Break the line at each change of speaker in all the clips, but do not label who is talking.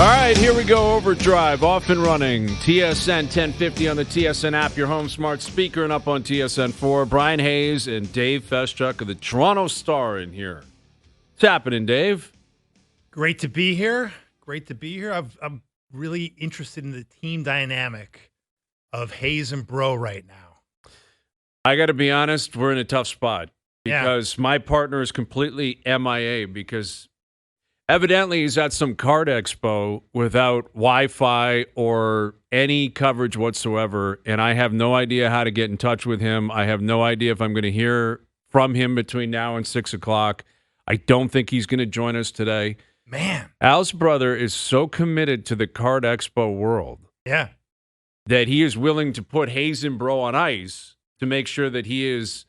All right, here we go. Overdrive, off and running. TSN 1050 on the TSN app, your home smart speaker, and up on TSN 4. Brian Hayes and Dave Feschuk of the Toronto Star in here. What's happening, Dave?
Great to be here. Great to be here. I'm really interested in the team dynamic of Hayes and Burrow right now.
I got to be honest, we're in a tough spot because my partner is completely MIA because evidently he's at some card expo without Wi-Fi or any coverage whatsoever, and I have no idea how to get in touch with him. I have no idea if I'm going to hear from him between now and 6 o'clock. I don't think he's going to join us today.
Man.
Al's brother is so committed to the card expo world that he is willing to put Hayes and Burrow on ice to make sure that he is,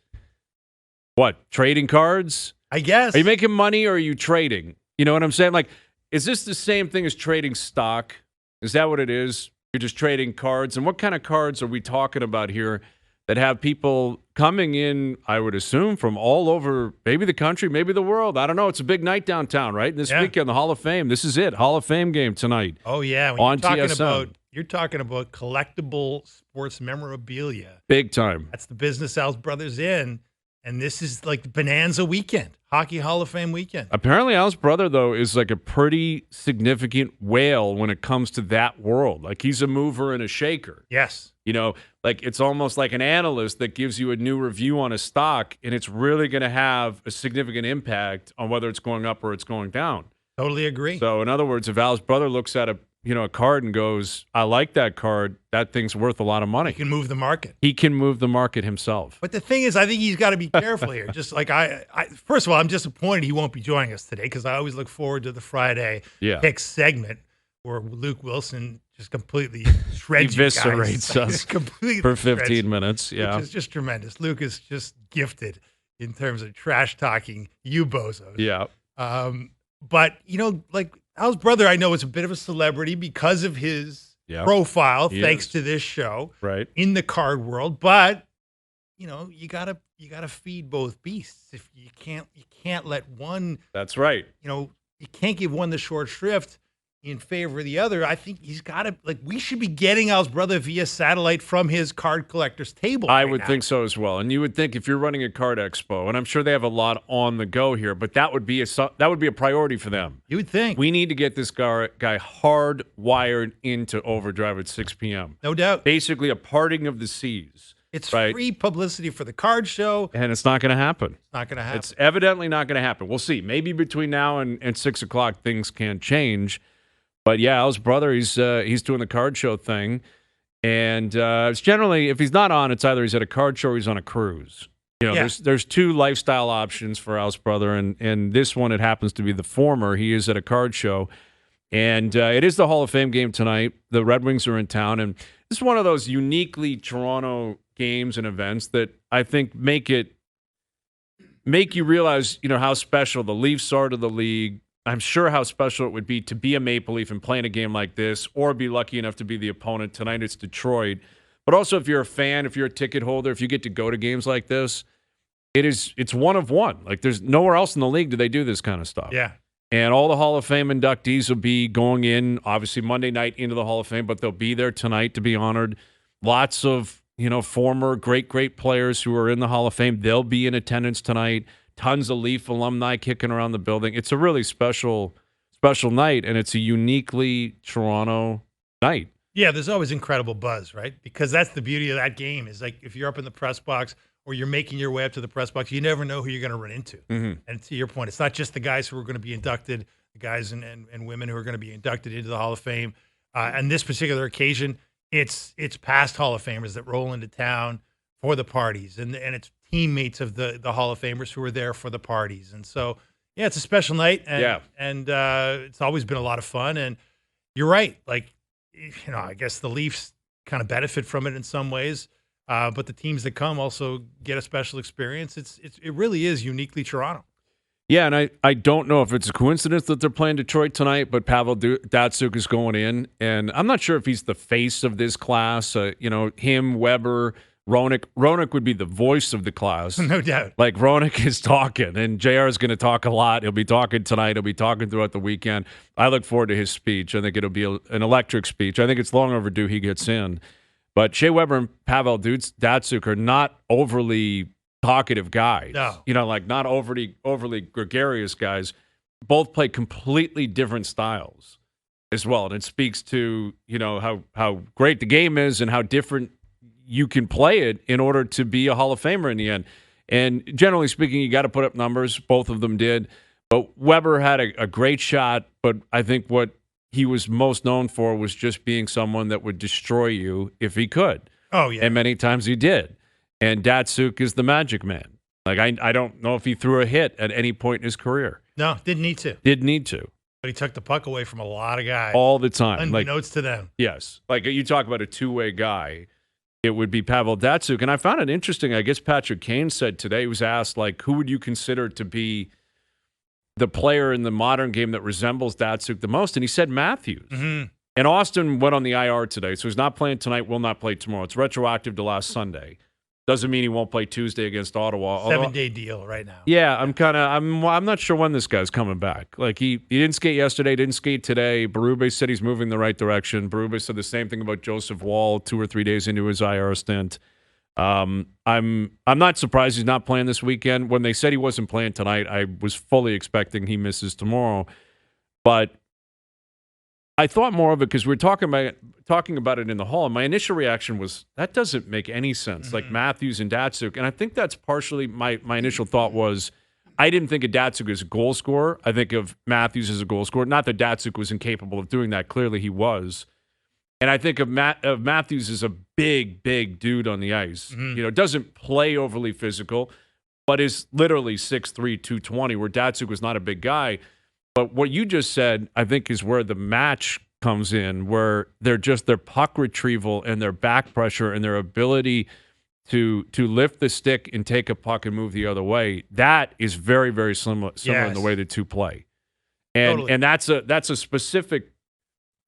trading cards?
I guess.
Are you making money or are you trading? You know what I'm saying? Like, is this the same thing as trading stock? Is that what it is? You're just trading cards? And what kind of cards are we talking about here that have people coming in, I would assume, from all over, maybe the country, maybe the world? I don't know. It's a big night downtown, right? This weekend, the Hall of Fame. This is it. Hall of Fame game tonight.
Oh, yeah.
On TSN.
You're talking about collectible sports memorabilia.
Big time.
That's the business Al's brother's in. And this is like Bonanza weekend, Hockey Hall of Fame weekend.
Apparently, Al's brother, though, is like a pretty significant whale when it comes to that world. Like, he's a mover and a shaker.
Yes.
You know, like it's almost like an analyst that gives you a new review on a stock, and it's really going to have a significant impact on whether it's going up or it's going down.
Totally agree.
So, in other words, if Al's brother looks at a card and goes, I like that card, that thing's worth a lot of money.
He can move the market.
He can move the market himself.
But the thing is, I think he's got to be careful here. Just like I first of all, I'm disappointed he won't be joining us today because I always look forward to the Friday picks segment where Luke Wilson just completely shreds
eviscerates us
completely
for 15 minutes. Yeah.
Which is just tremendous. Luke is just gifted in terms of trash talking you bozos.
Yeah.
But, like Al's brother, I know, is a bit of a celebrity because of his profile, thanks to this show,
right,
in the card world. But you gotta feed both beasts. If you can't let one.
That's right.
You can't give one the short shrift in favor of the other. I think he's got to, we should be getting Al's brother via satellite from his card collector's table.
I would think so as well. And you would think if you're running a card expo, and I'm sure they have a lot on the go here, but that would be a priority for them.
You would think.
We need to get this guy hardwired into Overdrive at 6 p.m.
No doubt.
Basically a parting of the seas.
It's free publicity for the card show.
And it's not going to happen.
It's not going to happen.
It's evidently not going to happen. We'll see. Maybe between now and 6 o'clock things can change. But yeah, Al's brother, he's doing the card show thing, and it's generally, if he's not on, it's either he's at a card show or he's on a cruise. There's two lifestyle options for Al's brother, and this one, it happens to be the former. He is at a card show, and it is the Hall of Fame game tonight. The Red Wings are in town, and this is one of those uniquely Toronto games and events that I think make you realize, how special the Leafs are to the league. I'm sure how special it would be to be a Maple Leaf and play in a game like this, or be lucky enough to be the opponent. Tonight it's Detroit. But also if you're a fan, if you're a ticket holder, if you get to go to games like this, it's one of one. Like there's nowhere else in the league do they do this kind of stuff.
Yeah.
And all the Hall of Fame inductees will be going in, obviously Monday night into the Hall of Fame, but they'll be there tonight to be honored. Lots of, former great players who are in the Hall of Fame. They'll be in attendance tonight. Tons of Leaf alumni kicking around the building. It's a really special night, and it's a uniquely Toronto night.
Yeah, there's always incredible buzz, right? Because that's the beauty of that game is like if you're up in the press box or you're making your way up to the press box, you never know who you're going to run into.
Mm-hmm.
And to your point, it's not just the guys who are going to be inducted, the guys and women who are going to be inducted into the Hall of Fame. And this particular occasion, it's past Hall of Famers that roll into town for the parties, and it's teammates of the Hall of Famers who are there for the parties. And so, yeah, it's a special night, and it's always been a lot of fun. And you're right. Like, I guess the Leafs kind of benefit from it in some ways, but the teams that come also get a special experience. It really is uniquely Toronto.
Yeah, and I don't know if it's a coincidence that they're playing Detroit tonight, but Pavel Datsyuk is going in, and I'm not sure if he's the face of this class. Him, Weber, Roenick would be the voice of the class.
No doubt.
Like, Roenick is talking, and JR is going to talk a lot. He'll be talking tonight. He'll be talking throughout the weekend. I look forward to his speech. I think it'll be an electric speech. I think it's long overdue he gets in. But Shea Weber and Pavel Datsyuk are not overly talkative guys.
No.
Like not overly gregarious guys. Both play completely different styles as well. And it speaks to, how great the game is and how different you can play it in order to be a Hall of Famer in the end. And generally speaking, you got to put up numbers. Both of them did. But Weber had a great shot, but I think what he was most known for was just being someone that would destroy you if he could.
Oh, yeah.
And many times he did. And Datsyuk is the magic man. Like, I don't know if he threw a hit at any point in his career.
No, didn't need to.
Didn't need to.
But he took the puck away from a lot of guys.
All the time.
Unbeknownst to them.
Yes. Like, you talk about a two-way guy, it would be Pavel Datsyuk. And I found it interesting. I guess Patrick Kane said today, he was asked, like, who would you consider to be the player in the modern game that resembles Datsyuk the most? And he said Matthews.
Mm-hmm.
And Auston went on the IR today, so he's not playing tonight, will not play tomorrow. It's retroactive to last Sunday. Doesn't mean he won't play Tuesday against Ottawa.
7-day deal right now.
Yeah, I'm not sure when this guy's coming back. Like, he didn't skate yesterday, didn't skate today. Berube said he's moving the right direction. Berube said the same thing about Joseph Wall 2 or 3 days into his IR stint. I'm not surprised he's not playing this weekend. When they said he wasn't playing tonight, I was fully expecting he misses tomorrow. But I thought more of it because we were talking about it in the hall, and my initial reaction was, that doesn't make any sense.
Mm-hmm.
Like Matthews and Datsyuk. And I think that's partially my initial thought was, I didn't think of Datsyuk as a goal scorer. I think of Matthews as a goal scorer. Not that Datsyuk was incapable of doing that. Clearly he was. And I think of Matthews as a big, big dude on the ice.
Mm-hmm.
Doesn't play overly physical, but is literally 6'3", 220, where Datsyuk was not a big guy. But what you just said, I think, is where the match comes in, where their puck retrieval and their back pressure and their ability to lift the stick and take a puck and move the other way. That is very, very similar in the way the two play. And
Totally.
and that's a specific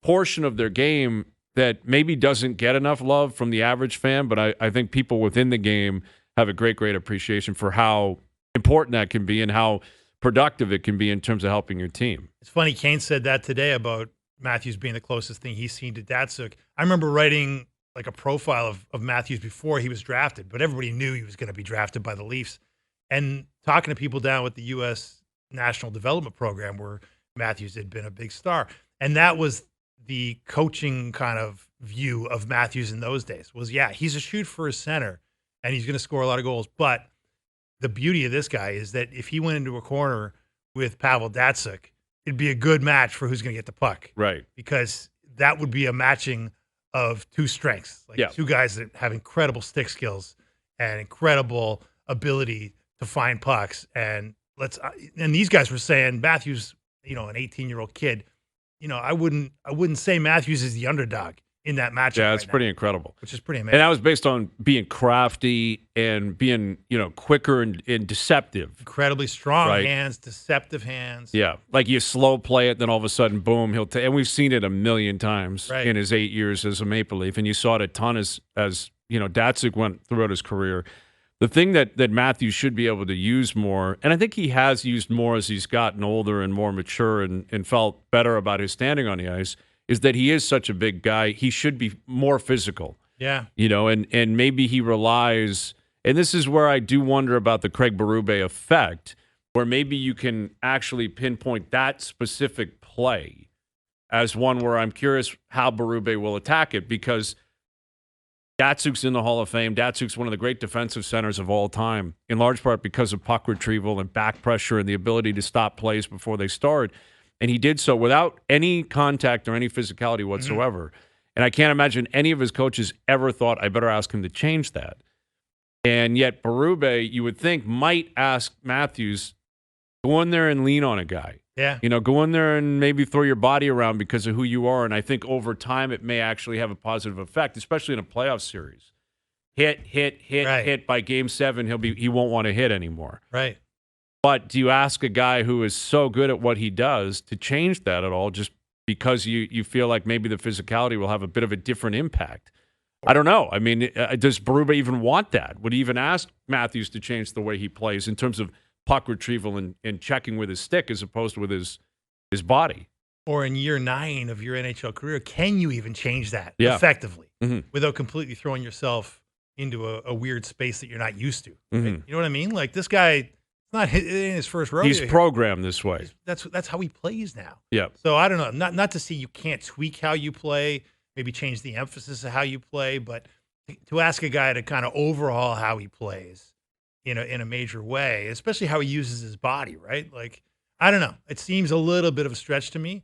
portion of their game that maybe doesn't get enough love from the average fan, but I think people within the game have a great, great appreciation for how important that can be and how productive it can be in terms of helping your team.
It's funny, Kane said that today about Matthews being the closest thing he's seen to Datsyuk. I remember writing like a profile of Matthews before he was drafted, but everybody knew he was going to be drafted by the Leafs. And talking to people down with the U.S. National Development Program where Matthews had been a big star. And that was the coaching kind of view of Matthews in those days was, yeah, he's a shoot for a center and he's going to score a lot of goals. But the beauty of this guy is that if he went into a corner with Pavel Datsyuk, it'd be a good match for who's going to get the puck.
Right.
Because that would be a matching of two strengths, two guys that have incredible stick skills and incredible ability to find pucks. And these guys were saying Matthews, an 18-year-old kid, I wouldn't say Matthews is the underdog in that matchup.
Yeah, it's pretty incredible.
Which is pretty amazing.
And that was based on being crafty and being, quicker and deceptive.
Incredibly strong hands, deceptive hands.
Yeah, like you slow play it, then all of a sudden, boom, he'll take. And we've seen it a million times in his 8 years as a Maple Leaf, and you saw it a ton as Datsyuk went throughout his career. The thing that Matthews should be able to use more, and I think he has used more as he's gotten older and more mature and felt better about his standing on the ice, is that he is such a big guy. He should be more physical.
Yeah.
And maybe he relies, and this is where I do wonder about the Craig Berube effect, where maybe you can actually pinpoint that specific play as one where I'm curious how Berube will attack it, because Datsyuk's in the Hall of Fame. Datsyuk's one of the great defensive centers of all time, in large part because of puck retrieval and back pressure and the ability to stop plays before they start. And he did so without any contact or any physicality whatsoever. Mm-hmm. And I can't imagine any of his coaches ever thought, I better ask him to change that. And yet Berube, you would think, might ask Matthews, go in there and lean on a guy.
Yeah.
Go in there and maybe throw your body around because of who you are. And I think over time it may actually have a positive effect, especially in a playoff series. Hit. By game 7, he won't want to hit anymore.
Right.
But do you ask a guy who is so good at what he does to change that at all, just because you feel like maybe the physicality will have a bit of a different impact? I don't know. I mean, does Berube even want that? Would he even ask Matthews to change the way he plays in terms of puck retrieval and checking with his stick as opposed to with his body?
Or in year 9 of your NHL career, can you even change that
Yeah.
effectively
Mhm.
without completely throwing yourself into a weird space that you're not used to? Right?
Mhm.
You know what I mean? Like this guy, it's not in his first rodeo.
He's programmed this way.
That's how he plays now.
Yeah.
So I don't know. Not to say you can't tweak how you play, maybe change the emphasis of how you play, but to ask a guy to kind of overhaul how he plays in a major way, especially how he uses his body, right? Like I don't know. It seems a little bit of a stretch to me.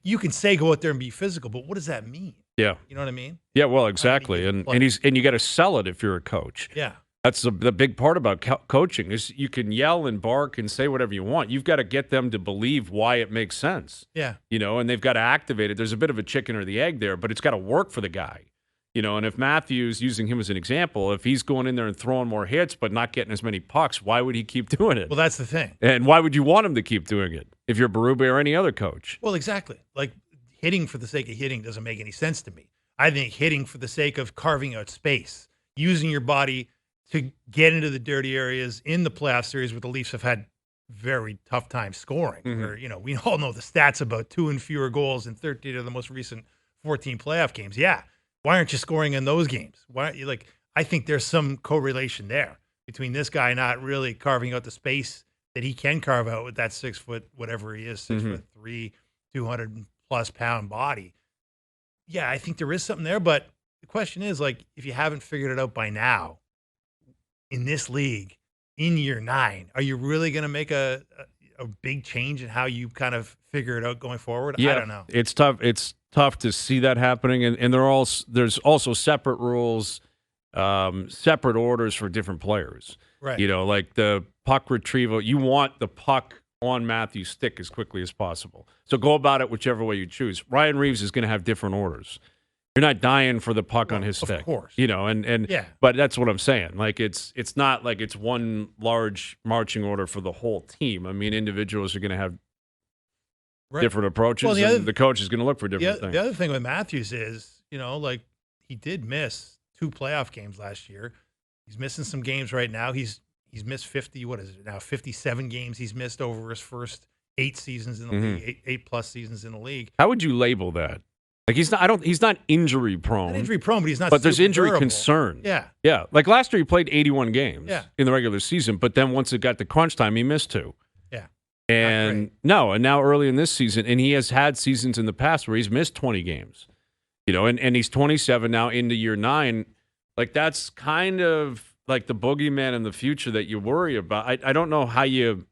You can say go out there and be physical, but what does that mean?
Yeah.
You know what I mean?
Yeah, well, exactly. And you got to sell it if you're a coach.
Yeah.
That's the big part about coaching is you can yell and bark and say whatever you want. You've got to get them to believe why it makes sense.
Yeah.
And they've got to activate it. There's a bit of a chicken or the egg there, but it's got to work for the guy. And if Matthews, using him as an example, if he's going in there and throwing more hits but not getting as many pucks, why would he keep doing it?
Well, that's the thing.
And why would you want him to keep doing it if you're Berube or any other coach?
Well, exactly. Like hitting for the sake of hitting doesn't make any sense to me. I think hitting for the sake of carving out space, using your body to get into the dirty areas in the playoff series where the Leafs have had very tough time scoring.
Mm-hmm.
Where, we all know the stats about 2 and fewer goals in 13 of the most recent 14 playoff games. Yeah. Why aren't you scoring in those games? Why aren't you I think there's some correlation there between this guy not really carving out the space that he can carve out with that 6 foot, whatever he is, 6'3", 200+ pound body. Yeah, I think there is something there, but the question is if you haven't figured it out by now in this league in year 9, are you really going to make a big change in how you kind of figure it out going forward?
Yeah,
I don't know.
It's tough. It's tough to see that happening, and there's also separate rules, separate orders for different players.
Right.
Like the puck retrieval, you want the puck on Matthews' stick as quickly as possible. So go about it whichever way you choose. Ryan Reeves is going to have different orders. You're not dying for the puck on his stick.
Of course.
And
yeah.
But that's what I'm saying. It's not like it's one large marching order for the whole team. I mean, individuals are going to have different approaches,
well,
the coach is going to look for different things.
The other thing with Matthews is, he did miss 2 playoff games last year. He's missing some games right now. He's missed 57 games he's missed over his first 8 seasons in the league, 8+ seasons in the league.
How would you label that? He's not injury prone.
Not injury prone, but he's not.
But there's injury
durable.
concern.
Yeah.
Yeah. Like last year, he played 81 games in the regular season, but then once it got to crunch time, he missed 2.
Yeah.
And now early in this season, and he has had seasons in the past where he's missed 20 games. And he's 27 now into year 9. That's kind of like the boogeyman in the future that you worry about. I don't know how you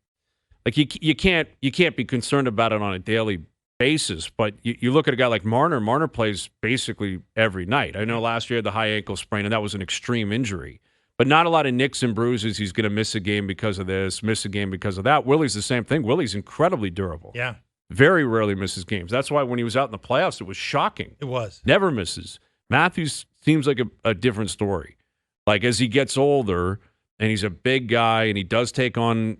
can't be concerned about it on a daily basis, but you look at a guy like Marner. Marner plays basically every night. I know last year he had the high ankle sprain, and that was an extreme injury. But not a lot of nicks and bruises. He's going to miss a game because of this, miss a game because of that. Willie's the same thing. Willie's incredibly durable.
Yeah.
Very rarely misses games. That's why when he was out in the playoffs, it was shocking.
It was.
Never misses. Matthews seems like a different story. As he gets older, and he's a big guy, and he does take on,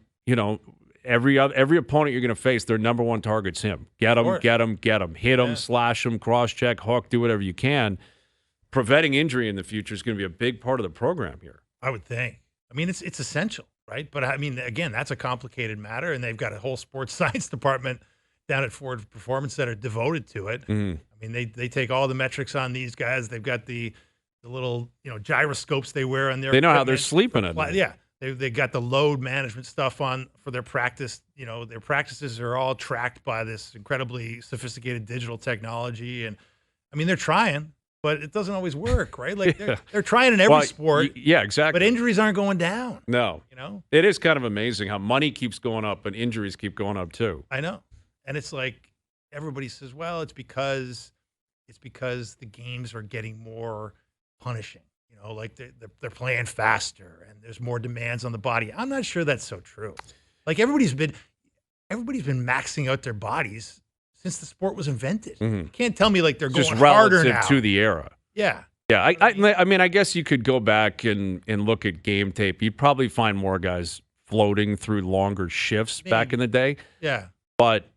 every opponent you're going to face, their number one target's him. Get him, get him, get him. Hit him, slash him, cross-check, hook, do whatever you can. Preventing injury in the future is going to be a big part of the program here.
I would think. I mean, it's essential, right? But, I mean, again, that's a complicated matter, and they've got a whole sports science department down at Ford Performance Center devoted to it.
Mm.
I mean, they take all the metrics on these guys. They've got the little, gyroscopes they wear on their
They know how they're sleeping at night.
Yeah. They got the load management stuff on for their practice. Their practices are all tracked by this incredibly sophisticated digital technology. And I mean, they're trying, but it doesn't always work, right? They're trying in every sport.
Yeah, exactly.
But injuries aren't going down.
No. It is kind of amazing how money keeps going up and injuries keep going up too.
I know. And it's like everybody says, well, it's because the games are getting more punishing. They're playing faster and there's more demands on the body. I'm not sure that's so true. Everybody's been maxing out their bodies since the sport was invented.
Mm-hmm.
You can't tell me they're
just
going harder now.
relative to the era.
Yeah.
Yeah. I mean, I guess you could go back and look at game tape. You'd probably find more guys floating through longer shifts back in the day.
Yeah.
But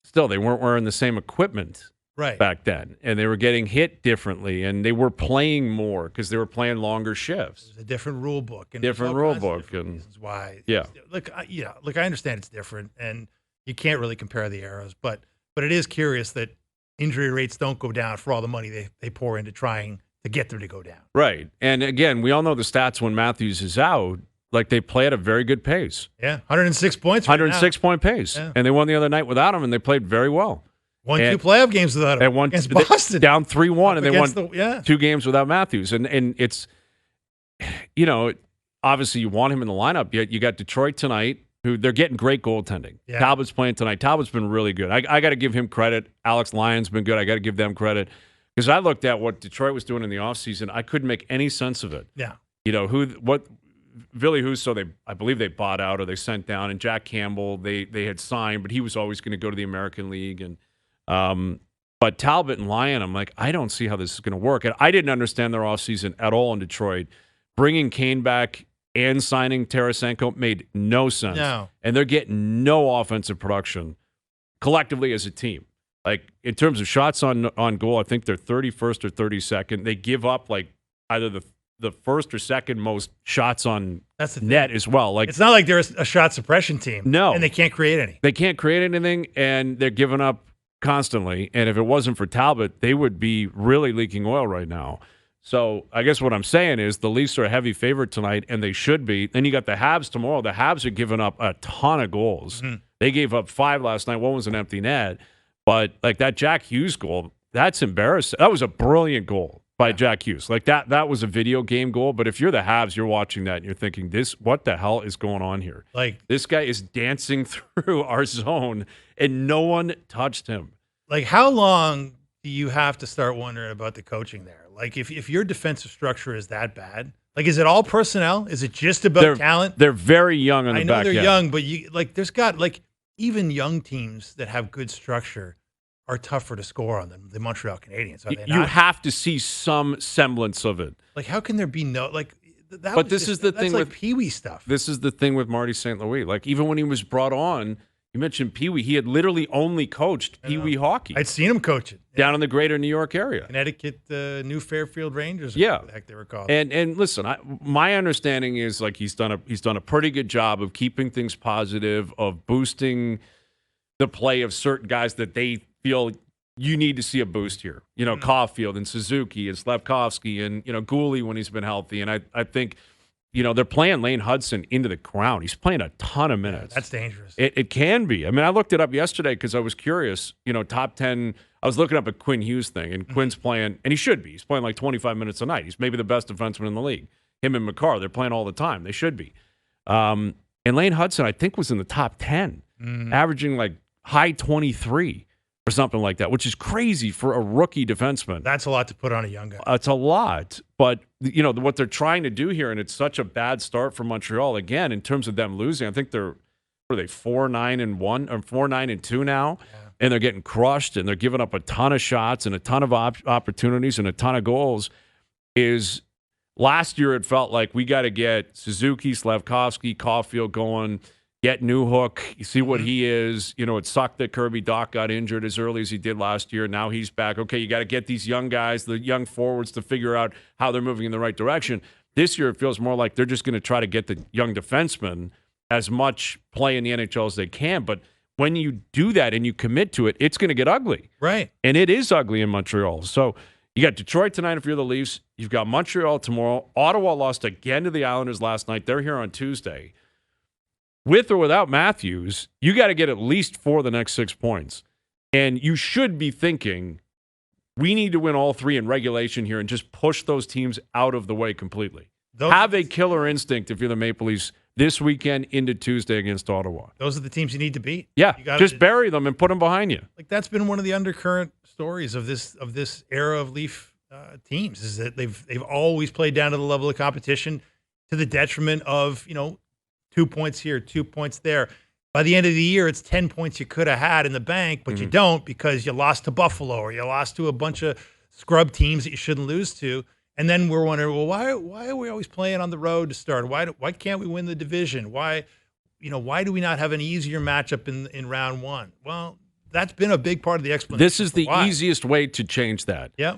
still, they weren't wearing the same equipment.
right
back then, and they were getting hit differently, and they were playing more because they were playing longer shifts.
There's a different rule book and
Different
all
rule
kinds of
book,
different
and
reasons why.
yeah.
Look, I understand it's different, and you can't really compare the eras, but it is curious that injury rates don't go down for all the money they pour into trying to get them to go down.
Right, and again, we all know the stats when Matthews is out. Like, they play at a very good pace.
Yeah, 106 points.
106-point pace,
Yeah.
and they won the other night without him, and they played very well.
Won 2 playoff games without him.
Against
Boston.
Down 3-1, and they won
2
2 games without Matthews. And it's, obviously you want him in the lineup. Yet you got Detroit tonight, who they're getting great goaltending.
Yeah.
Talbot's playing tonight. Talbot's been really good. I got to give him credit. Alex Lyon's been good. I got to give them credit. Because I looked at what Detroit was doing in the offseason. I couldn't make any sense of it.
Yeah.
Billy Husso, I believe they bought out or they sent down, and Jack Campbell they had signed, but he was always going to go to the American League. And but Talbot and Lyon, I'm like, I don't see how this is going to work. And I didn't understand their offseason at all in Detroit. Bringing Kane back and signing Tarasenko made no sense.
No.
And they're getting no offensive production collectively as a team. Like, in terms of shots on goal, I think they're 31st or 32nd. They give up like either the first or second most shots on net as well. Like,
it's not like they're a shot suppression team.
No.
And they can't create any.
They can't create anything, and they're giving up constantly. And if it wasn't for Talbot, they would be really leaking oil right now. So I guess what I'm saying is the Leafs are a heavy favorite tonight, and they should be. Then you got the Habs tomorrow. The Habs are giving up a ton of goals. Mm-hmm. They gave up 5 last night. One was an empty net. But like that Jack Hughes goal, that's embarrassing. That was a brilliant goal by Jack Hughes. Like that was a video game goal. But if you're the Habs, you're watching that and you're thinking, what the hell is going on here?
Like,
this guy is dancing through our zone and no one touched him.
Like, how long do you have to start wondering about the coaching there? Like, if your defensive structure is that bad, like, is it all personnel? Is it just about talent?
They're very young on the back end.
I know they're young, but there's got even young teams that have good structure are tougher to score on than the Montreal Canadiens.
You have to see some semblance of it.
Like, how can there be no that?
But this is the thing with
Pee Wee stuff.
This is the thing with Marty St. Louis. Like, even when he was brought on, you mentioned Pee Wee. He had literally only coached Pee Wee hockey.
I'd seen him coach it
down in the greater New York area,
Connecticut, New Fairfield Rangers.
Yeah,
what the heck they were called.
And listen, my understanding is like he's done a pretty good job of keeping things positive, of boosting the play of certain guys that they feel you need to see a boost here. Caulfield and Suzuki and Slavkovsky and, Goalie when he's been healthy. And I think, they're playing Lane Hudson into the ground. He's playing a ton of minutes.
That's dangerous.
It can be. I mean, I looked it up yesterday because I was curious, top 10. I was looking up a Quinn Hughes thing, and Quinn's playing, and he should be. He's playing like 25 minutes a night. He's maybe the best defenseman in the league. Him and McCarr, they're playing all the time. They should be. And Lane Hudson, I think, was in the top 10, averaging like high 23 or something like that, which is crazy for a rookie defenseman.
That's a lot to put on a young guy.
It's a lot. But, what they're trying to do here, and it's such a bad start for Montreal, again, in terms of them losing, I think they're 4-9-1 or 4-9-2 now, and they're getting crushed, and they're giving up a ton of shots and a ton of opportunities and a ton of goals, is last year it felt like we got to get Suzuki, Slavkovsky, Caulfield going, get Newhook. You see what he is. It sucked that Kirby Dach got injured as early as he did last year. Now he's back. Okay, you got to get these young guys, the young forwards, to figure out how they're moving in the right direction. This year it feels more like they're just going to try to get the young defensemen as much play in the NHL as they can. But when you do that and you commit to it, it's going to get ugly.
Right.
And it is ugly in Montreal. So you got Detroit tonight if you're the Leafs. You've got Montreal tomorrow. Ottawa lost again to the Islanders last night. They're here on Tuesday. With or without Matthews, you got to get at least 4 of the next 6 points. And you should be thinking, we need to win all 3 in regulation here and just push those teams out of the way completely. Have a killer instinct if you're the Maple Leafs this weekend into Tuesday against Ottawa.
Those are the teams you need to beat.
Yeah, just bury them and put them behind you.
Like, that's been one of the undercurrent stories of this era of Leaf teams, is that they've always played down to the level of competition to the detriment of, 2 points here, 2 points there. By the end of the year, it's 10 points you could have had in the bank, but you don't, because you lost to Buffalo or you lost to a bunch of scrub teams that you shouldn't lose to. And then we're wondering, well, why are we always playing on the road to start? Why can't we win the division? Why do we not have an easier matchup in round one? Well, that's been a big part of the explanation.
This is the easiest way to change that.
Yeah.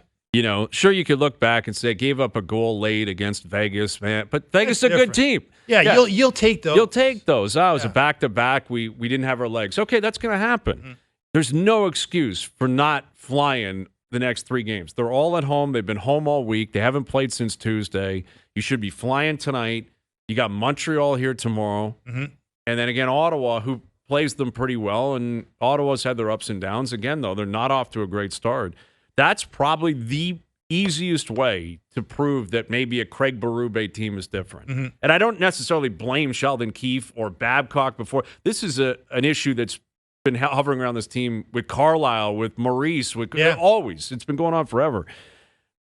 Sure, you could look back and say, gave up a goal late against Vegas, man. But Vegas is a good team.
Yeah, you'll take those.
You'll take those. It was a back-to-back. We didn't have our legs. Okay, that's going to happen. Mm-hmm. There's no excuse for not flying the next 3 games. They're all at home. They've been home all week. They haven't played since Tuesday. You should be flying tonight. You got Montreal here tomorrow. Mm-hmm. And then again, Ottawa, who plays them pretty well. And Ottawa's had their ups and downs. Again, though, they're not off to a great start. That's probably the easiest way to prove that maybe a Craig Berube team is different. Mm-hmm. And I don't necessarily blame Sheldon Keefe or Babcock before. This is an issue that's been hovering around this team with Carlisle, with Maurice, always. It's been going on forever.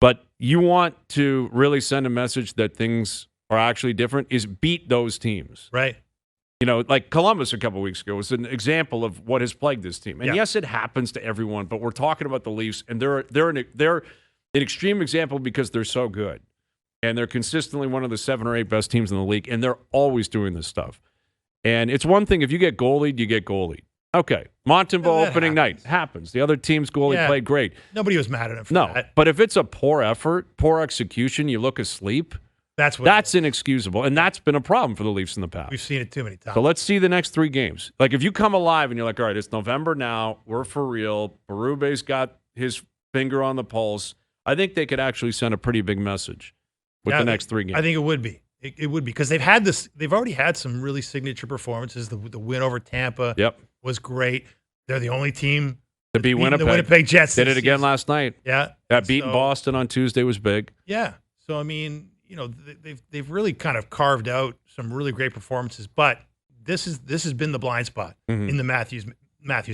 But you want to really send a message that things are actually different is beat those teams.
Right.
Like Columbus a couple weeks ago was an example of what has plagued this team. And yes, it happens to everyone, but we're talking about the Leafs, and they're an extreme example because they're so good. And they're consistently one of the 7 or 8 best teams in the league, and they're always doing this stuff. And it's one thing, if you get goalied, you get goalied. Okay, Montembeau opening night happens. The other team's goalie played great.
Nobody was mad at him for that.
But if it's a poor effort, poor execution, you look asleep, that's inexcusable. And that's been a problem for the Leafs in the past.
We've seen it too many times.
So let's see the next 3 games. Like if you come alive and you're like, all right, it's November now, we're for real, Berube's got his finger on the pulse, I think they could actually send a pretty big message with the next 3 games.
I think it would be. It would be because they've already had some really signature performances. The win over Tampa was great. They're the only team
to beat Winnipeg.
The Winnipeg Jets
did it again last night.
Yeah.
That beating Boston on Tuesday was big.
Yeah. So I mean, they've really kind of carved out some really great performances, but this has been the blind spot in the Matthews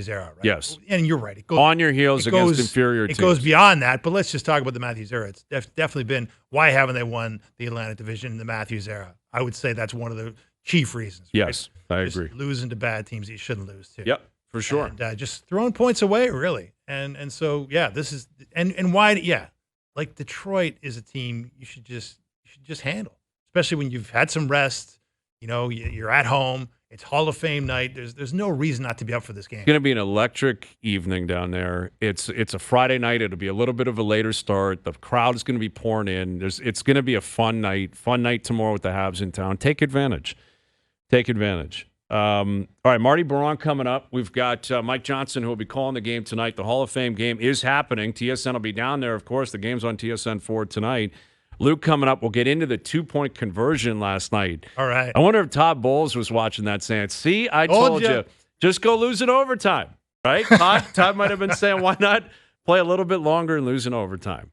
era, right?
Yes.
And you're right. It goes
on your heels against inferior teams.
It goes beyond that, but let's just talk about the Matthews era. It's definitely been why haven't they won the Atlantic Division in the Matthews era? I would say that's one of the chief reasons. Right?
Yes, I agree.
Losing to bad teams you shouldn't lose to.
Yep, for sure.
And just throwing points away, really. And so this is and why like Detroit is a team you should just handle, especially when you've had some rest. You're at home. It's Hall of Fame night. There's no reason not to be up for this game.
It's going to be an electric evening down there. It's a Friday night. It'll be a little bit of a later start. The crowd is going to be pouring in. It's going to be a fun night. Fun night tomorrow with the Habs in town. Take advantage. All right, Marty Biron coming up. We've got Mike Johnson who will be calling the game tonight. The Hall of Fame game is happening. TSN will be down there, of course. The game's on TSN 4 tonight. Luke coming up. We'll get into the 2-point conversion last night.
All right.
I wonder if Todd Bowles was watching that saying, see, I told you, just go lose in overtime, right? Todd might have been saying, why not play a little bit longer and lose in overtime?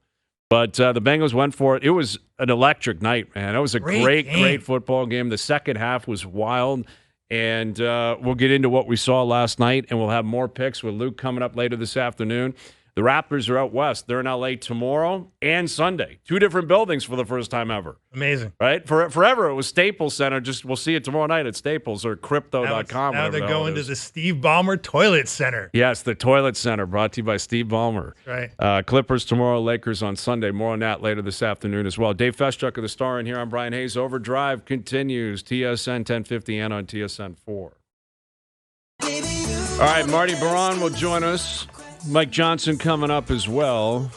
But the Bengals went for it. It was an electric night, man. It was a great football game. The second half was wild. And we'll get into what we saw last night, and we'll have more picks with Luke coming up later this afternoon. The Raptors are out west. They're in L.A. tomorrow and Sunday. 2 different buildings for the first time ever.
Amazing.
Right? Forever it was Staples Center. We'll see it tomorrow night at Staples or Crypto.com.
Now they're going to the Steve Ballmer Toilet Center.
Yes, the Toilet Center, brought to you by Steve Ballmer.
Right.
Clippers tomorrow, Lakers on Sunday. More on that later this afternoon as well. Dave Feschuk of The Star in here. I'm Brian Hayes. Overdrive continues. TSN 1050 and on TSN 4. All right, Marty Biron will join us. Mike Johnson coming up as well.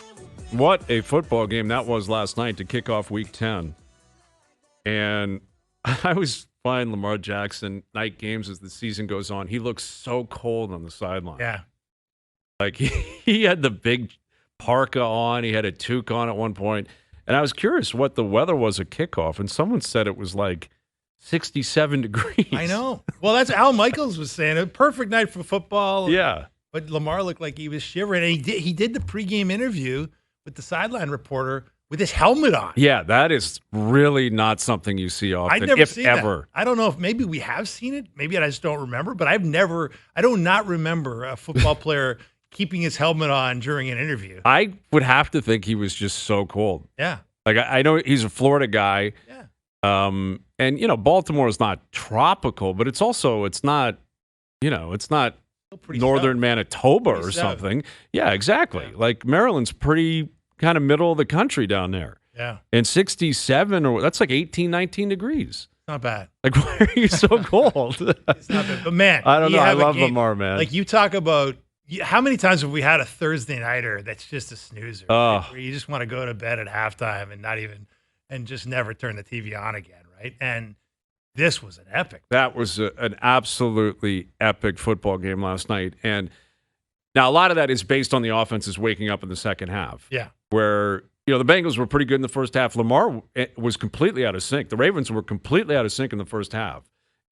What a football game that was last night to kick off Week 10. And I always find Lamar Jackson night games as the season goes on. He looks so cold on the sideline.
Yeah.
Like he had the big parka on. He had a toque on at one point. And I was curious what the weather was at kickoff. And someone said it was like 67 degrees.
I know. Well, that's Al Michaels was saying. A perfect night for football.
Yeah.
But Lamar looked like he was shivering. And he did the pregame interview with the sideline reporter with his helmet on.
Yeah, that is really not something you see often,
I've never
if
seen
ever.
That. I don't know if maybe we have seen it. Maybe I just don't remember. But I do not remember a football player keeping his helmet on during an interview.
I would have to think he was just so cold.
Yeah.
Like, I know he's a Florida guy.
Yeah.
And, Baltimore is not tropical, but it's not northern Manitoba or something. Yeah, exactly. Yeah. Like Maryland's pretty kind of middle of the country down there.
Yeah.
And 67, that's like 18, 19 degrees.
Not bad.
Like, why are you so cold?
It's not bad. But, man.
I don't know. I love Lamar, man.
Like, you talk about How many times have we had a Thursday nighter that's just a snoozer, right?
Oh,
Where you just want to go to bed at halftime and just never turn the TV on again, right? And this was an epic.
that was an absolutely epic football game last night. And now a lot of that is based on the offenses waking up in the second half.
Yeah.
Where, the Bengals were pretty good in the first half. Lamar was completely out of sync. The Ravens were completely out of sync in the first half.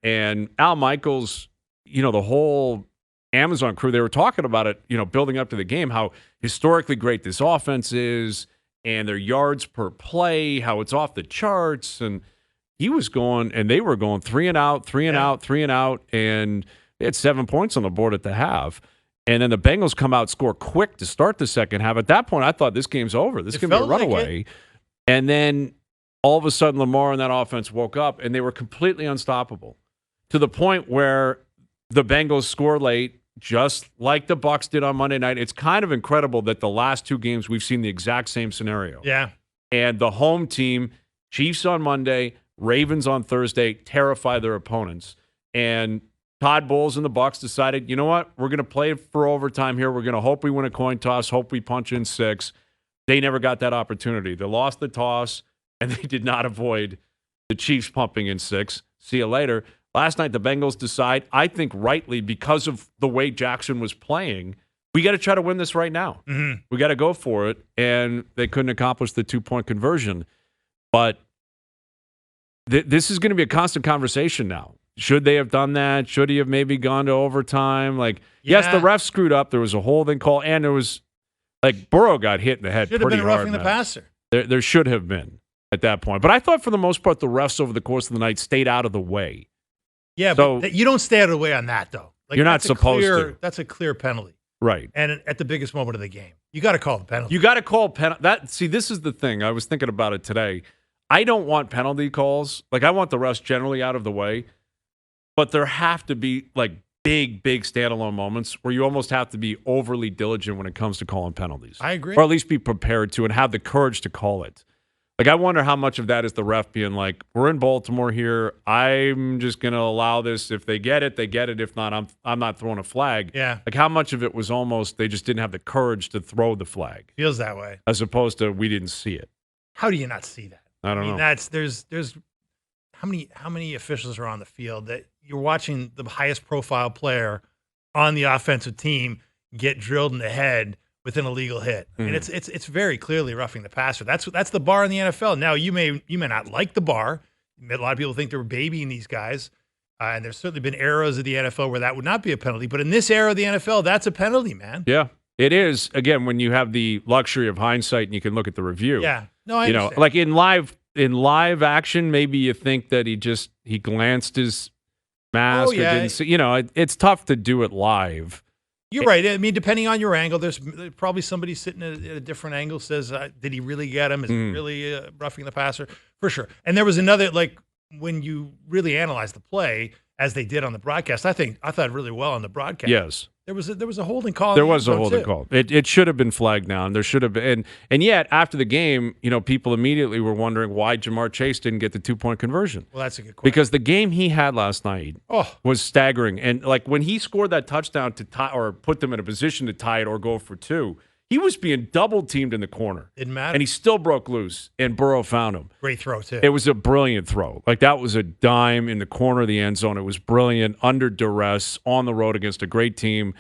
And Al Michaels, the whole Amazon crew, they were talking about it, building up to the game, how historically great this offense is and their yards per play, how it's off the charts. And he was going, and they were going 3 and out, 3 and out, 3 and out, and they had 7 points on the board at the half. And then the Bengals come out, score quick to start the second half. At that point, I thought this game's over. This can be a runaway. And then all of a sudden, Lamar and that offense woke up, and they were completely unstoppable to the point where the Bengals score late, just like the Bucs did on Monday night. It's kind of incredible that the last 2 games we've seen the exact same scenario.
Yeah.
And the home team, Chiefs on Monday, Ravens on Thursday, terrify their opponents. And Todd Bowles and the Bucs decided, you know what? We're going to play for overtime here. We're going to hope we win a coin toss, hope we punch in 6. They never got that opportunity. They lost the toss, and they did not avoid the Chiefs pumping in 6. See you later. Last night, the Bengals decide, I think rightly, because of the way Jackson was playing, we got to try to win this right now.
Mm-hmm.
We got to go for it, and they couldn't accomplish the 2-point conversion. But this is going to be a constant conversation now. Should they have done that? Should he have maybe gone to overtime? Yes, the refs screwed up. There was a holding call, and there was, Burrow got hit in the head pretty hard.
Should have been roughing the passer.
There should have been at that point. But I thought for the most part, the refs over the course of the night stayed out of the way.
Yeah, so, but you don't stay out of the way on that, though.
You're not supposed to.
That's a clear penalty.
Right.
And at the biggest moment of the game, you got to call the penalty.
You got to call penalty. See, this is the thing. I was thinking about it today. I don't want penalty calls. I want the refs generally out of the way. But there have to be big standalone moments where you almost have to be overly diligent when it comes to calling penalties.
I agree.
Or at least be prepared to and have the courage to call it. I wonder how much of that is the ref being we're in Baltimore here. I'm just going to allow this. If they get it, they get it. If not, I'm not throwing a flag.
Yeah.
How much of it was almost they just didn't have the courage to throw the flag.
Feels that way.
As opposed to we didn't see it.
How do you not see that?
I don't know.
There's how many officials are on the field that you're watching the highest profile player on the offensive team get drilled in the head with an illegal hit. I mean, it's very clearly roughing the passer. That's the bar in the NFL. Now you may not like the bar. A lot of people think they're babying these guys, and there's certainly been eras of the NFL where that would not be a penalty. But in this era of the NFL, that's a penalty, man.
Yeah, it is. Again, when you have the luxury of hindsight and you can look at the review.
Yeah, no, I understand.
In live action, maybe you think that he glanced his mask or didn't see. It's tough to do it live.
You're right. I mean, depending on your angle, there's probably somebody sitting at a different angle says, did he really get him? Is he really roughing the passer? For sure. And there was another, when you really analyze the play, as they did on the broadcast, I thought really well on the broadcast.
Yes.
There was a holding call.
There was a holding call. It should have been flagged down. There should have been. And yet, after the game, people immediately were wondering why Jamar Chase didn't get the 2-point conversion.
Well, that's a good question.
Because the game he had last night was staggering. And when he scored that touchdown to tie or put them in a position to tie it or go for 2, he was being double teamed in the corner.
Didn't matter.
And he still broke loose, and Burrow found him.
Great throw, too.
It was a brilliant throw. That was a dime in the corner of the end zone. It was brilliant, under duress, on the road against a great team.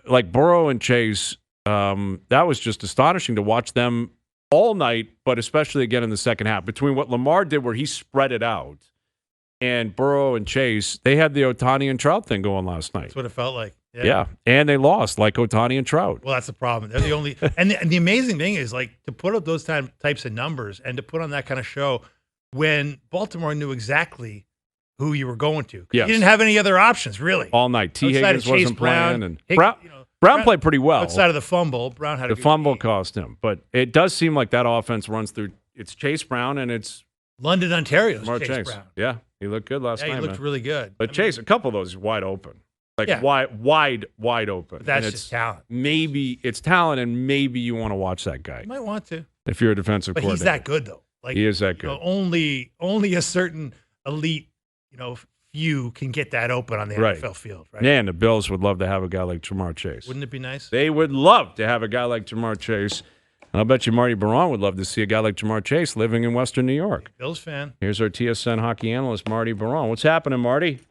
Burrow and Chase, that was just astonishing to watch them all night, but especially again in the second half. Between what Lamar did where he spread it out and Burrow and Chase, they had the Ohtani and Trout thing going last night.
That's what it felt like.
Yeah, and they lost like Ohtani and Trout.
Well, that's the problem. They're the only – and the amazing thing is, to put up those types of numbers and to put on that kind of show when Baltimore knew exactly who you were going to.
Yes.
You didn't have any other options, really.
All night. T. Higgins wasn't playing. And
Brown
played pretty well.
Outside of the fumble, Brown had a
good fumble game. Cost him. But it does seem like that offense runs through – it's Chase Brown and it's –
London, Ontario's Chase Brown.
Yeah, he looked good last night.
Yeah, he looked really good.
But Chase, a couple of those wide open. Wide open.
But that's just talent.
Maybe it's talent, and maybe you want to watch that guy.
You might want to.
If you're a defensive coordinator.
But he's that good, though.
He is that good.
Only a certain elite, few can get that open on the
Right.
NFL field, right?
Man, the Bills would love to have a guy like Jamar Chase.
Wouldn't it be nice?
They would love to have a guy like Jamar Chase. And I'll bet you Marty Biron would love to see a guy like Jamar Chase living in Western New York.
Bills fan.
Here's our TSN hockey analyst, Marty Biron. What's happening, Marty?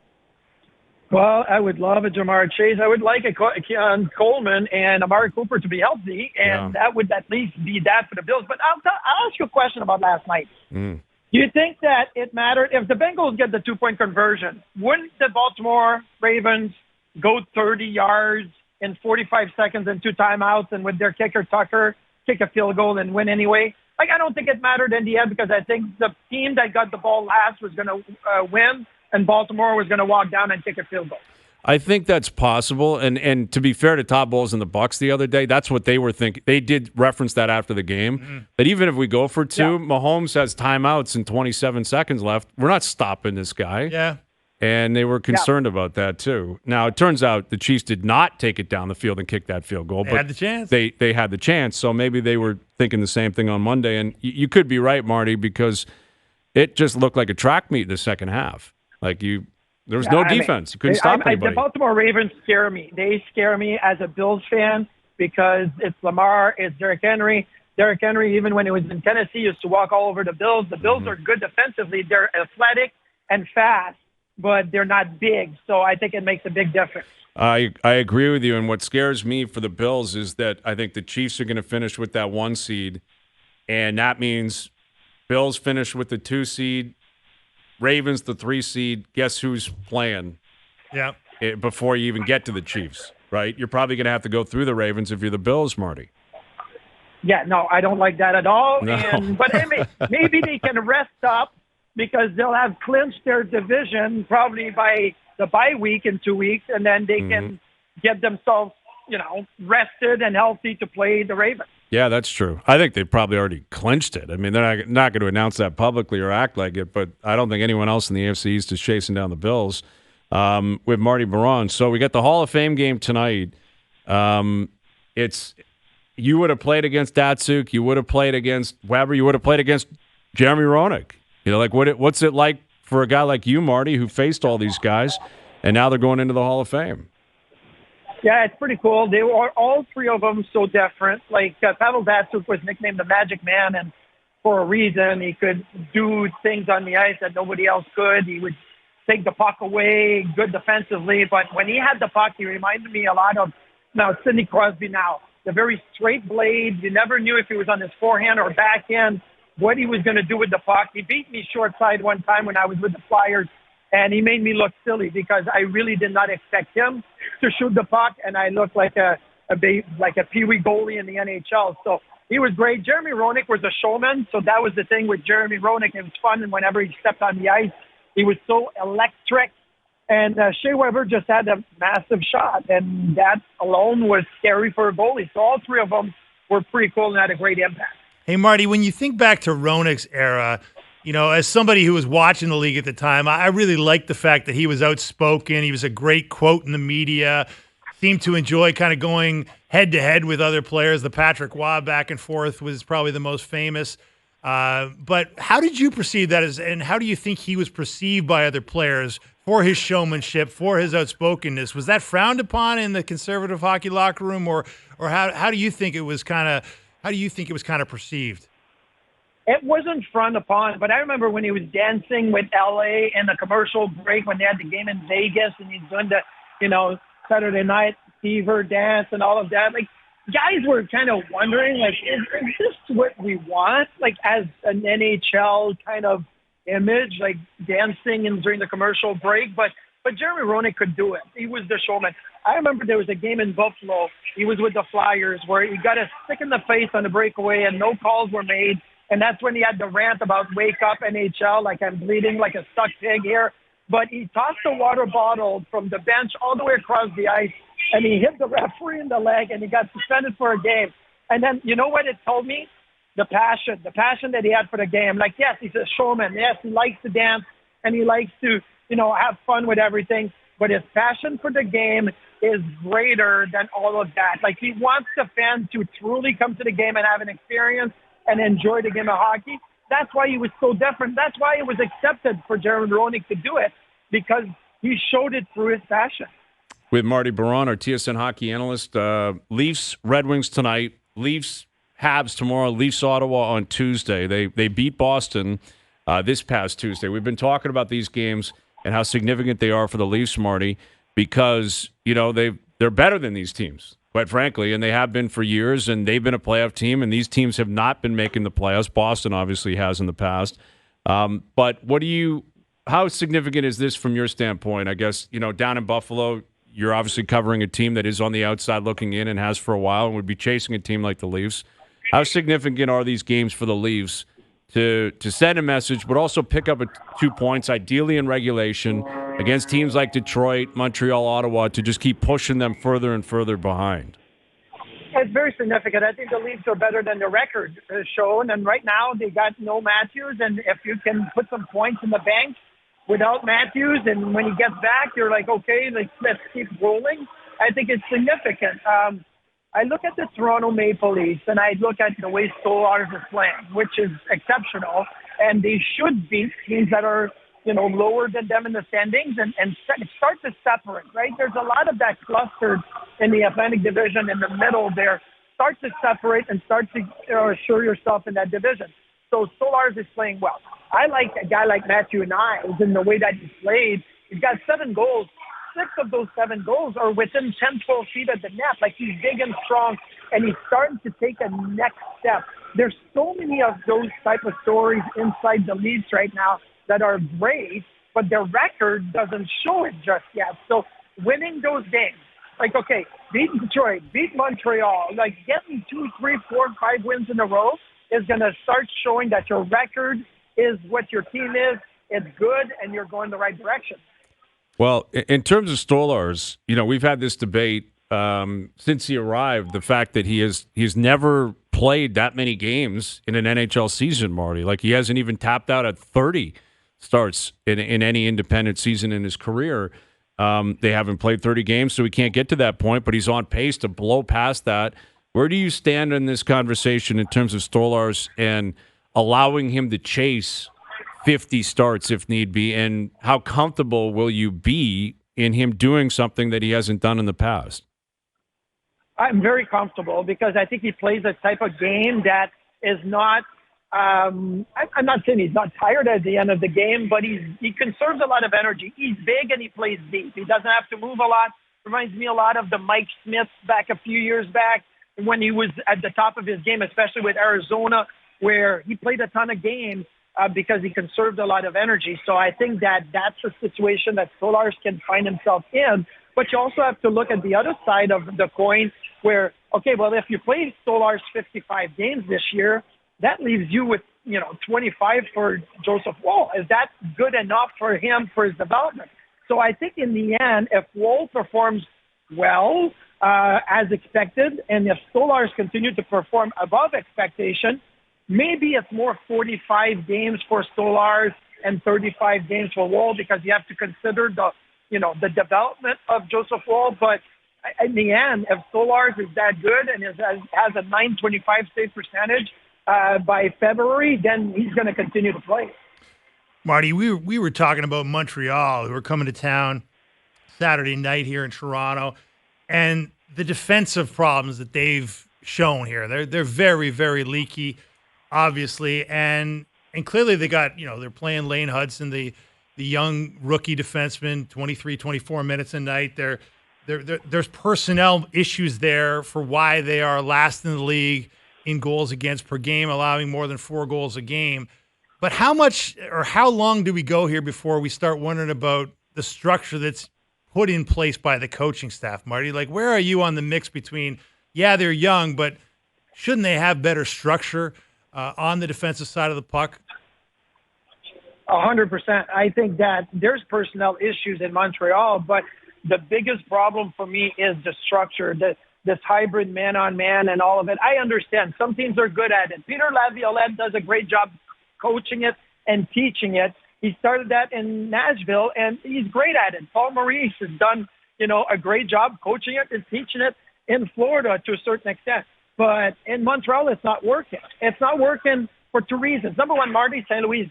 Well, I would love a Jamar Chase. I would like a Coleman and Amari Cooper to be healthy, and that would at least be that for the Bills. But I'll ask you a question about last night. Do you think that it mattered if the Bengals get the 2-point conversion? Wouldn't the Baltimore Ravens go 30 yards in 45 seconds and 2 timeouts, and with their kicker Tucker kick a field goal and win anyway? Like, I don't think it mattered in the end because I think the team that got the ball last was going to win, and Baltimore was going to walk down and kick a field goal.
I think that's possible, and to be fair to Todd Bowles and the Bucs the other day, that's what they were thinking. They did reference that after the game, that even if we go for 2, Mahomes has timeouts and 27 seconds left. We're not stopping this guy.
Yeah.
And they were concerned about that, too. Now, it turns out the Chiefs did not take it down the field and kick that field goal.
They
but
had the chance.
They had the chance, so maybe they were thinking the same thing on Monday. And you could be right, Marty, because it just looked like a track meet in the second half. Like there was no defense. You couldn't stop anybody.
The Baltimore Ravens scare me. They scare me as a Bills fan because it's Lamar, it's Derrick Henry. Derrick Henry, even when he was in Tennessee, used to walk all over the Bills. The Bills are good defensively. They're athletic and fast, but they're not big. So I think it makes a big difference.
I agree with you. And what scares me for the Bills is that I think the Chiefs are going to finish with that 1 seed, and that means Bills finish with the 2 seed, Ravens the 3 seed. Guess who's playing?
Yeah.
Before you even get to the Chiefs, right? You're probably going to have to go through the Ravens if you're the Bills, Marty.
Yeah, no, I don't like that at all.
No.
But maybe they can rest up because they'll have clinched their division probably by the bye week in 2 weeks, and then they can get themselves, rested and healthy to play the Ravens.
Yeah, that's true. I think they've probably already clinched it. I mean, they're not going to announce that publicly or act like it, but I don't think anyone else in the AFC East is chasing down the Bills with Marty Biron. So we got the Hall of Fame game tonight. You would have played against Datsyuk. You would have played against Weber. You would have played against Jeremy Roenick. What's it like for a guy like you, Marty, who faced all these guys, and now they're going into the Hall of Fame?
Yeah, it's pretty cool. They were all 3 of them so different. Like Pavel Datsyuk was nicknamed the Magic Man, and for a reason. He could do things on the ice that nobody else could. He would take the puck away, good defensively. But when he had the puck, he reminded me a lot of Sidney Crosby now. The very straight blade. You never knew if he was on his forehand or backhand, what he was going to do with the puck. He beat me short side one time when I was with the Flyers, and he made me look silly because I really did not expect him to shoot the puck, and I looked like a peewee goalie in the NHL. So he was great. Jeremy Roenick was a showman, so that was the thing with Jeremy Roenick. It was fun, and whenever he stepped on the ice, he was so electric. And Shea Weber just had a massive shot, and that alone was scary for a goalie. So all 3 of them were pretty cool and had a great impact.
Hey, Marty, when you think back to Roenick's era, as somebody who was watching the league at the time, I really liked the fact that he was outspoken. He was a great quote in the media, seemed to enjoy kind of going head-to-head with other players. The Patrick Waugh back and forth was probably the most famous. But how did you perceive that, and how do you think he was perceived by other players for his showmanship, for his outspokenness? Was that frowned upon in the conservative hockey locker room, or how do you think it was kind of perceived?
It wasn't frowned upon, but I remember when he was dancing with LA in the commercial break when they had the game in Vegas, and he's doing the Saturday Night Fever dance and all of that. Like, guys were kind of wondering, like, is this what we want? Like, as an NHL kind of image, like dancing and during the commercial break. But Jeremy Roenick could do it. He was the showman. I remember there was a game in Buffalo. He was with the Flyers where he got a stick in the face on the breakaway and no calls were made. And that's when he had the rant about wake up NHL, like I'm bleeding like a stuck pig here. But he tossed a water bottle from the bench all the way across the ice, and he hit the referee in the leg, and he got suspended for a game. And then, you know what it told me? The passion that he had for the game. Like, yes, he's a showman. Yes, he likes to dance, and he likes to, have fun with everything. But his passion for the game is greater than all of that. Like, he wants the fans to truly come to the game and have an experience and enjoy the game of hockey. That's why he was so different. That's why it was accepted for Jeremy Roenick to do it. because he showed it through his fashion.
With Marty Biron, our TSN hockey analyst. Leafs, Red Wings tonight. Leafs, Habs tomorrow. Leafs, Ottawa on Tuesday. They beat Boston this past Tuesday. We've been talking about these games and how significant they are for the Leafs, Marty, because they're better than these teams, quite frankly, and they have been for years, and they've been a playoff team, and these teams have not been making the playoffs. Boston obviously has in the past. But how significant is this from your standpoint? I guess, down in Buffalo, you're obviously covering a team that is on the outside looking in and has for a while and would be chasing a team like the Leafs. How significant are these games for the Leafs to send a message, but also pick up 2 points, ideally in regulation, against teams like Detroit, Montreal, Ottawa, to just keep pushing them further and further behind?
It's very significant. I think the Leafs are better than the record has shown, and right now they got no Matthews, and if you can put some points in the bank without Matthews, and when he gets back, you're like, okay, let's keep rolling. I think it's significant. I look at the Toronto Maple Leafs, and I look at the way Stolarz is playing, which is exceptional, and they should beat teams that are, lower than them in the standings and start to separate, right? There's a lot of that clustered in the Atlantic Division in the middle there. Start to separate and start to assure yourself in that division. So Stolarz is playing well. I like a guy like Matthew Knies in the way that he played. He's got 7 goals. 6 of those 7 goals are within 10, 12 feet of the net. Like, he's big and strong, and he's starting to take a next step. There's so many of those type of stories inside the Leafs right now that are great, but their record doesn't show it just yet. So winning those games, like, okay, beat Detroit, beat Montreal, like getting 2, 3, 4, 5 wins in a row is going to start showing that your record is what your team is. It's good, and you're going the right direction.
Well, in terms of Stolarz, we've had this debate since he arrived, the fact that he's never played that many games in an NHL season, Marty. Like, he hasn't even tapped out at 30 starts in any independent season in his career. They haven't played 30 games, so he can't get to that point, but he's on pace to blow past that. Where do you stand in this conversation in terms of Stolarz and allowing him to chase 50 starts if need be, and how comfortable will you be in him doing something that he hasn't done in the past?
I'm very comfortable because I think he plays a type of game that is not I'm not saying he's not tired at the end of the game, but he conserves a lot of energy. He's big and he plays deep. He doesn't have to move a lot. Reminds me a lot of the Mike Smith back a few years back when he was at the top of his game, especially with Arizona, where he played a ton of games because he conserved a lot of energy. So I think that's a situation that Stolarz can find himself in. But you also have to look at the other side of the coin where, okay, well, if you play Stolarz 55 games this year, that leaves you with, 25 for Joseph Woll. Is that good enough for him for his development? So I think in the end, if Woll performs well, as expected, and if Stolarz continue to perform above expectation, maybe it's more 45 games for Stolarz and 35 games for Woll, because you have to consider the development of Joseph Woll. But in the end, if Stolarz is that good and has a .925 save percentage by February, then he's going to continue to play.
Marty, we were talking about Montreal, who are coming to town Saturday night here in Toronto, and the defensive problems that they've shown here. They're very, very leaky, obviously, and clearly they got, they're playing Lane Hudson, the young rookie defenseman, 23, 24 minutes a night. There's personnel issues there for why they are last in the league in goals against per game, allowing more than 4 goals a game. But how much or how long do we go here before we start wondering about the structure that's put in place by the coaching staff, Marty? Like, where are you on the mix between, they're young, but shouldn't they have better structure on the defensive side of the puck?
100%. I think that there's personnel issues in Montreal, but the biggest problem for me is the structure, this hybrid man-on-man and all of it. I understand. Some teams are good at it. Peter Laviolette does a great job coaching it and teaching it. He started that in Nashville, and he's great at it. Paul Maurice has done, a great job coaching it and teaching it in Florida to a certain extent. But in Montreal, it's not working. It's not working for 2 reasons. Number one, Marty St. Louis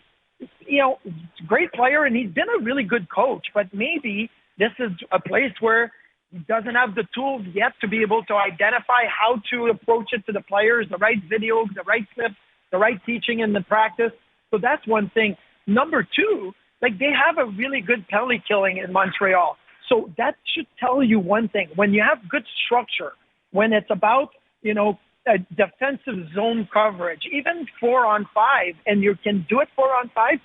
great player, and he's been a really good coach, but maybe this is a place where he doesn't have the tools yet to be able to identify how to approach it to the players, the right video, the right clips, the right teaching in the practice. So that's one thing. Number two, they have a really good penalty killing in Montreal. So that should tell you one thing. When you have good structure, when it's about, a defensive zone coverage, even 4-on-5, and you can do it 4-on-5,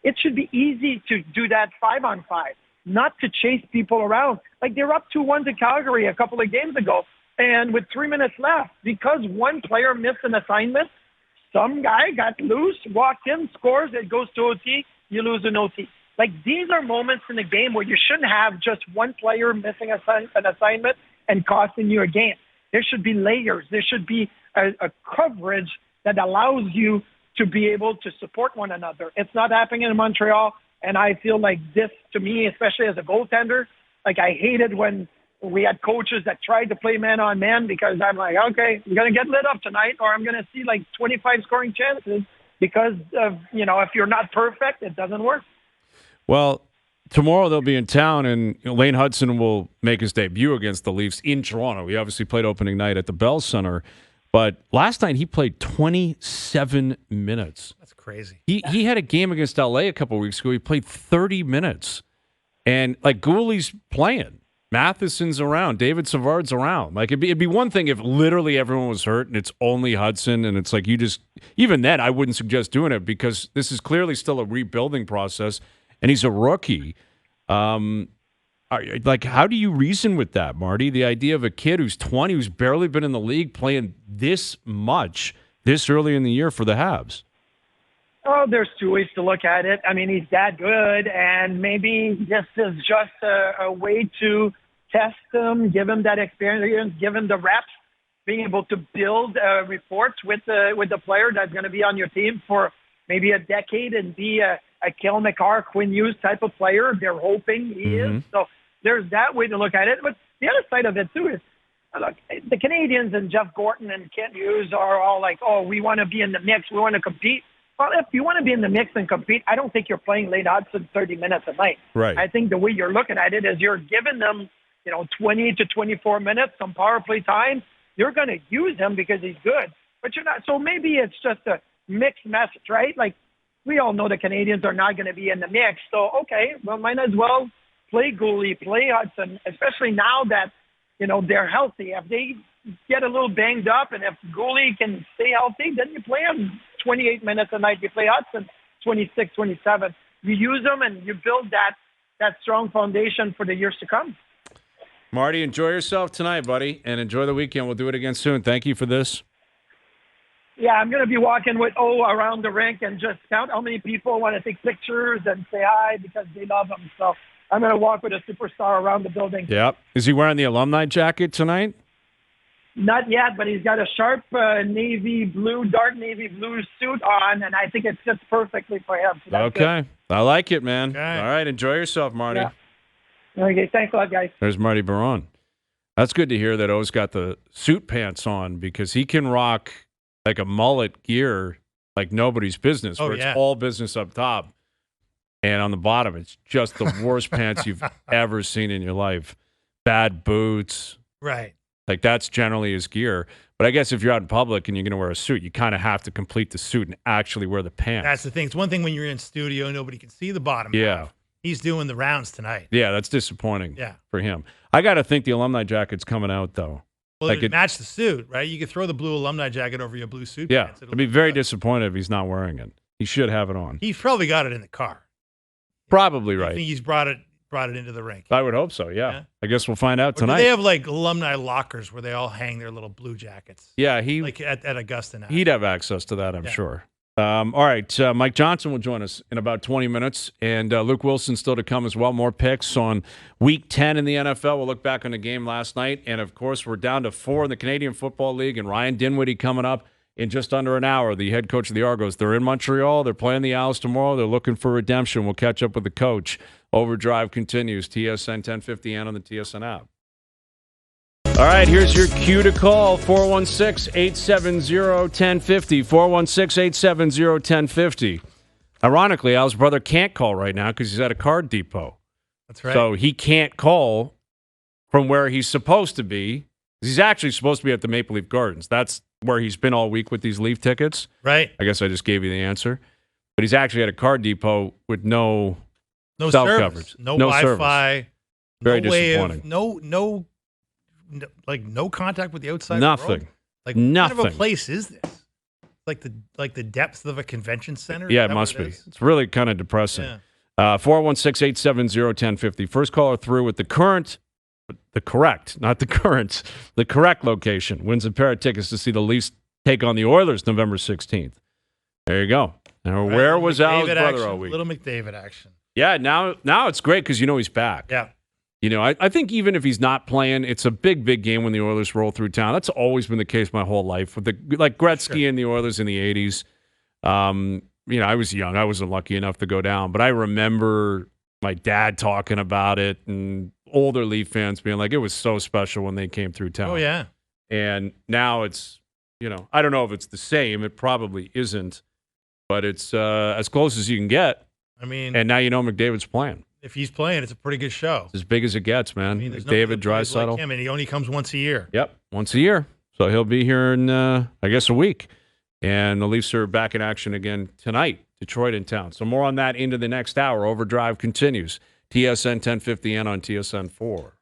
it should be easy to do that 5-on-5, not to chase people around. They're up 2-1 to Calgary a couple of games ago, and with 3 minutes left, because one player missed an assignment, some guy got loose, walked in, scores, it goes to OT, you lose an OT. These are moments in the game where you shouldn't have just one player missing an assignment and costing you a game. There should be layers. There should be a coverage that allows you to be able to support one another. It's not happening in Montreal, and I feel like this, to me, especially as a goaltender, I hated when we had coaches that tried to play man-on-man because I'm like, okay, we're going to get lit up tonight, or I'm going to see 25 scoring chances because of, if you're not perfect, it doesn't work.
Well, tomorrow they'll be in town, and Lane Hudson will make his debut against the Leafs in Toronto. He obviously played opening night at the Bell Center, but last night he played 27 minutes.
That's crazy.
He had a game against LA a couple of weeks ago. He played 30 minutes, and goalie's playing. Matheson's around. David Savard's around. It'd be one thing if literally everyone was hurt and it's only Hudson, and it's even then I wouldn't suggest doing it because this is clearly still a rebuilding process. And he's a rookie. How do you reason with that, Marty? The idea of a kid who's 20, who's barely been in the league, playing this much this early in the year for the Habs?
Oh, there's two ways to look at it. I mean, he's that good, and maybe this is just a way to test him, give him that experience, give him the reps, being able to build reports with the player that's going to be on your team for maybe a decade and be a Cale Makar, Quinn Hughes type of player. They're hoping he is. So there's that way to look at it. But the other side of it, too, is, look, the Canadiens and Jeff Gorton and Kent Hughes are all like, oh, we want to be in the mix. We want to compete. Well, if you want to be in the mix and compete, I don't think you're playing Lane Hudson 30 minutes a night.
Right.
I think the way you're looking at it is you're giving them, 20 to 24 minutes, some power play time. You're going to use him because he's good. But you're not. So maybe it's just a mixed message, right? We all know the Canadiens are not going to be in the mix. So, okay, well, might as well play goalie, play Hudson, especially now that, they're healthy. If they get a little banged up and if goalie can stay healthy, then you play him 28 minutes a night. You play Hudson 26, 27. You use them and you build that strong foundation for the years to come.
Marty, enjoy yourself tonight, buddy, and enjoy the weekend. We'll do it again soon. Thank you for this.
Yeah, I'm going to be walking with around the rink and just count how many people want to take pictures and say hi because they love him. So I'm going to walk with a superstar around the building.
Yep. Is he wearing the alumni jacket tonight?
Not yet, but he's got a sharp dark navy blue suit on, and I think it fits perfectly for him. So
okay. Good. I like it, man.
Okay.
All right. Enjoy yourself, Marty.
Yeah. Okay. Thanks a lot, guys.
There's Marty Biron. That's good to hear that O's got the suit pants on because he can rock a mullet gear like nobody's business, where it's all business up top. And on the bottom, it's just the worst pants you've ever seen in your life. Bad boots.
Right.
That's generally his gear. But I guess if you're out in public and you're going to wear a suit, you kind of have to complete the suit and actually wear the pants.
That's the thing. It's one thing when you're in studio, nobody can see the bottom.
Yeah.
He's doing the rounds tonight.
Yeah, that's disappointing
Yeah.
for him. I got to think the alumni jacket's coming out, though.
Well, it match the suit, right? You could throw the blue alumni jacket over your blue suit
Yeah,
pants.
I'd be very disappointed if he's not wearing it. He should have it on.
He's probably got it in the car.
Probably
I
right.
think he's brought it into the rink.
I would hope so, yeah. I guess we'll find out tonight.
Do they have alumni lockers where they all hang their little blue jackets?
Yeah,
at Augusta now.
He'd have access to that, I'm sure. All right, Mike Johnson will join us in about 20 minutes, and Luke Wilson still to come as well. More picks on Week 10 in the NFL. We'll look back on the game last night, and, of course, we're down to 4 in the Canadian Football League, and Ryan Dinwiddie coming up in just under an hour, the head coach of the Argos. They're in Montreal. They're playing the Owls tomorrow. They're looking for redemption. We'll catch up with the coach. Overdrive continues, TSN 1050 and on the TSN app. All right, here's your cue to call, 416-870-1050, 416-870-1050. Ironically, Al's brother can't call right now because he's at a card depot.
That's right.
So he can't call from where he's supposed to be. He's actually supposed to be at the Maple Leaf Gardens. That's where he's been all week with these Leaf tickets.
Right.
I guess I just gave you the answer. But he's actually at a card depot with no cell
service,
coverage.
no
Service.
Wi-Fi,
Very
no way
disappointing.
of, no contact with the outside
Nothing.
world. Like
Nothing.
what kind of a place is this? Like the depths of a convention center?
Yeah,
Is
it
that
must
what
be.
it is?
It's really kind of depressing.
Yeah.
416-870-1050. First caller through with the correct location wins a pair of tickets to see the Leafs take on the Oilers November 16th. There you go. Now,
Right,
where
little
was Al's
McDavid
brother
action,
all week?
Little McDavid action.
Yeah, now it's great because he's back.
Yeah.
I think even if he's not playing, it's a big, big game when the Oilers roll through town. That's always been the case my whole life. With Gretzky and the Oilers in the 80s. I was young. I wasn't lucky enough to go down. But I remember my dad talking about it and older Leaf fans being like, it was so special when they came through town.
Oh, yeah.
And now it's, I don't know if it's the same. It probably isn't. But it's as close as you can get.
I mean,
and now McDavid's playing.
If he's playing, it's a pretty good show.
It's as big as it gets, man.
There's
David
nobody that plays
Draisaitl.
like him, and he only comes once a year.
Yep, once a year. So he'll be here in, I guess, a week. And the Leafs are back in action again tonight. Detroit in town. So more on that into the next hour. Overdrive continues. TSN 1050 and on TSN 4.